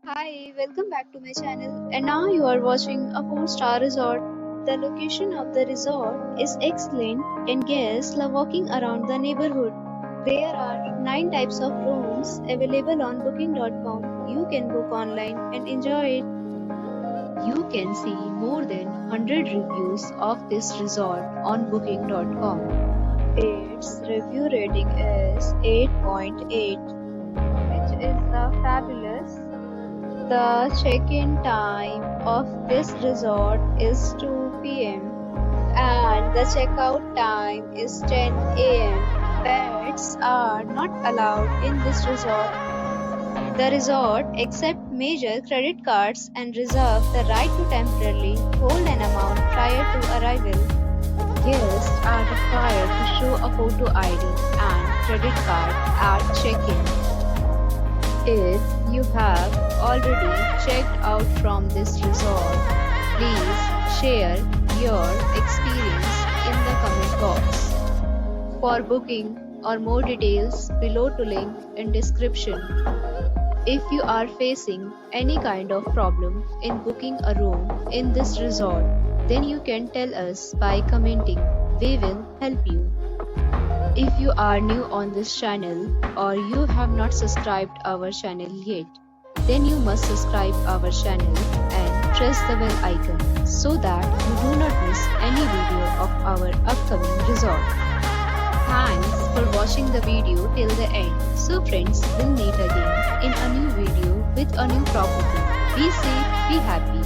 Hi, welcome back to my channel. And now you are watching a 4-star resort. The location of the resort is excellent and guests love walking around the neighborhood. There are 9 types of rooms available on booking.com. You can book online and enjoy it. You can see more than 100 reviews of this resort on booking.com. Its review rating is 8.8, which is fabulous. The check-in time of this resort is 2 p.m. and the checkout time is 10 a.m. Pets are not allowed in this resort. The resort accepts major credit cards and reserves the right to temporarily hold an amount prior to arrival. Guests are required to show a photo ID and credit card at check-in. If you have already checked out from this resort, please share your experience in the comment box. For booking or more details, below to link in description. If you are facing any kind of problem in booking a room in this resort, then you can tell us by commenting. We will help you. If you are new on this channel or you have not subscribed our channel yet, then you must subscribe our channel and press the bell icon so that you do not miss any video of our upcoming resort. Thanks for watching the video till the end. So friends, we'll meet again in a new video with a new property. Be safe, be happy.